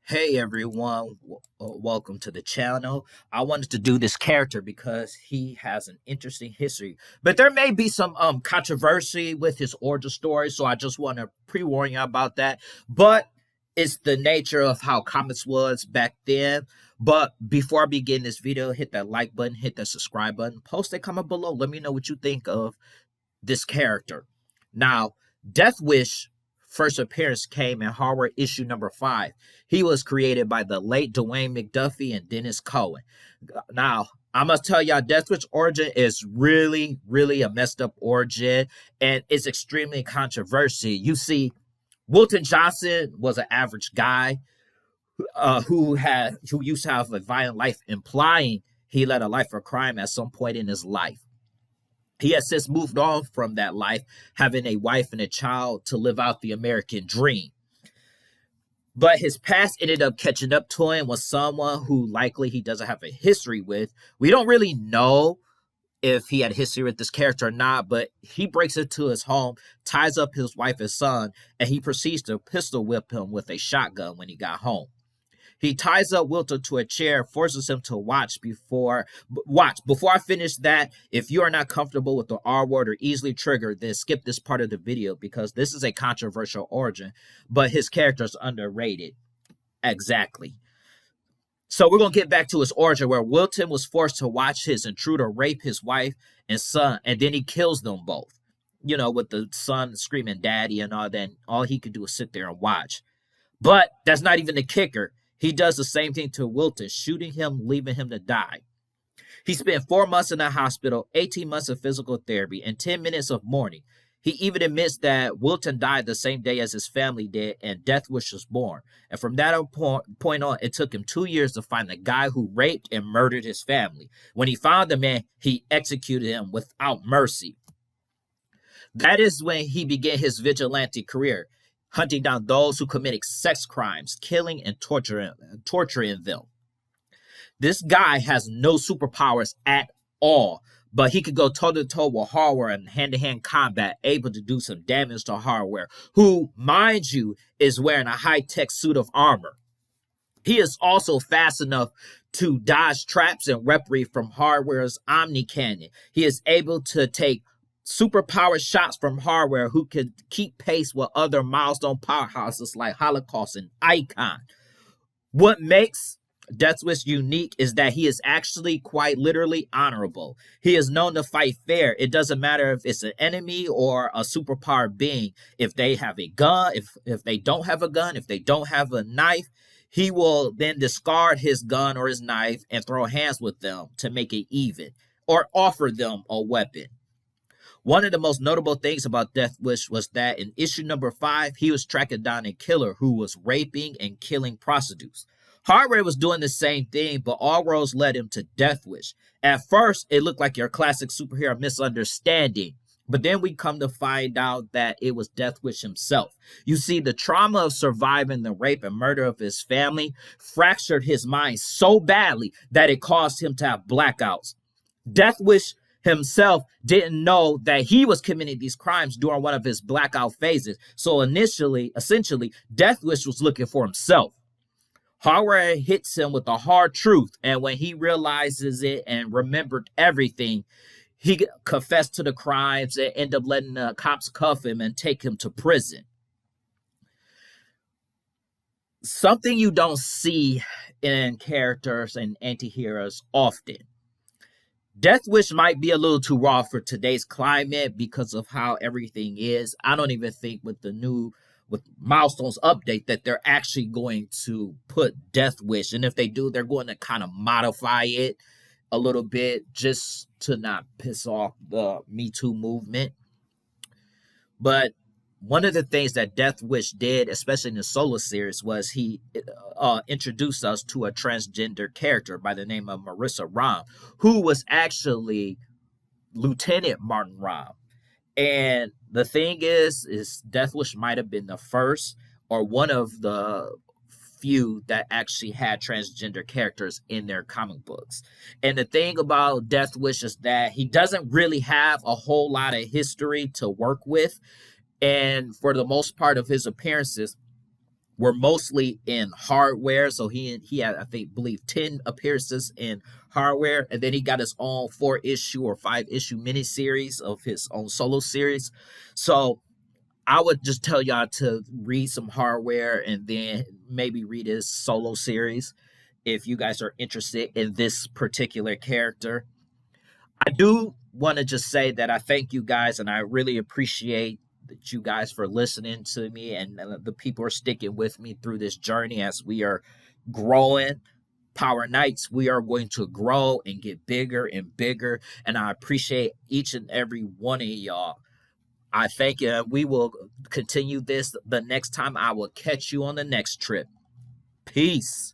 Hey everyone, welcome to the channel. I wanted to do this character because he has an interesting history, but there may be some controversy with his origin story, so I just want to pre-warn you about that. But it's the nature of how comics was back then. But before I begin this video, hit that like button, hit that subscribe button, post a comment below. Let me know what you think of this character. Now, Deathwish first appearance came in horror issue number 5. He was created by the late Dwayne McDuffie and Dennis Cohen. Now, I must tell y'all, Deathwish origin is really a messed up origin, and it's extremely controversial. You see, Wilton Johnson was an average guy who used to have a violent life, implying he led a life of crime at some point in his life. He has since moved on from that life, having a wife and a child to live out the American dream. But his past ended up catching up to him with someone who likely he doesn't have a history with. We don't really know if he had history with this character or not, but he breaks into his home, ties up his wife and son, and he proceeds to pistol whip him with a shotgun when he got home. He ties up Wilton to a chair, forces him to watch. Before I finish that, if you are not comfortable with the R word or easily triggered, then skip this part of the video because this is a controversial origin, but his character is underrated. Exactly. So we're going to get back to his origin where Wilton was forced to watch his intruder rape his wife and son, and then he kills them both. You know, with the son screaming daddy and all that, and all he could do is sit there and watch. But that's not even the kicker. He does the same thing to Wilton, shooting him, leaving him to die. He spent 4 months in the hospital, 18 months of physical therapy, and 10 minutes of mourning. He even admits that Wilton died the same day as his family did, and Deathwish was born. And from that point on, it took him 2 years to find the guy who raped and murdered his family. When he found the man, he executed him without mercy. That is when he began his vigilante career, hunting down those who committed sex crimes, killing and torturing them. This guy has no superpowers at all, but he could go toe-to-toe with hardware and hand-to-hand combat, able to do some damage to hardware, who, mind you, is wearing a high-tech suit of armor. He is also fast enough to dodge traps and weaponry from hardware's Omni Cannon. He is able to take superpowered shots from hardware who could keep pace with other Milestone powerhouses like Holocaust and Icon. What makes Deathwish unique is that he is actually quite literally honorable. He is known to fight fair. It doesn't matter if it's an enemy or a superpowered being. If they have a gun, if they don't have a gun, if they don't have a knife, he will then discard his gun or his knife and throw hands with them to make it even, or offer them a weapon. One of the most notable things about Deathwish was that in issue number 5, he was tracking down a killer who was raping and killing prostitutes. Hardware was doing the same thing, but all roads led him to Deathwish. At first, it looked like your classic superhero misunderstanding, but then we come to find out that it was Deathwish himself. You see, the trauma of surviving the rape and murder of his family fractured his mind so badly that it caused him to have blackouts. Deathwish himself didn't know that he was committing these crimes during one of his blackout phases. So essentially, Deathwish was looking for himself. Hardware hits him with the hard truth, and when he realizes it and remembered everything, he confessed to the crimes and ended up letting the cops cuff him and take him to prison. Something you don't see in characters and anti-heroes often. Deathwish might be a little too raw for today's climate because of how everything is. I don't even think with Milestone's update that they're actually going to put Deathwish. And if they do, they're going to kind of modify it a little bit just to not piss off the Me Too movement. But one of the things that Deathwish did, especially in the solo series, was he introduced us to a transgender character by the name of Marissa Rom, who was actually Lieutenant Martin Rom. And the thing is Deathwish might have been the first or one of the few that actually had transgender characters in their comic books. And the thing about Deathwish is that he doesn't really have a whole lot of history to work with. And for the most part of his appearances, were mostly in hardware. So he had, I think, believe 10 appearances in hardware, and then he got his own 4 issue or 5 issue miniseries of his own solo series. So I would just tell y'all to read some hardware and then maybe read his solo series if you guys are interested in this particular character. I do want to just say that I thank you guys, and I really appreciate that you guys for listening to me, and the people are sticking with me through this journey as we are growing. Power Knights, we are going to grow and get bigger and bigger, and I appreciate each and every one of y'all. I thank you. We will continue this the next time. I will catch you on the next trip. Peace.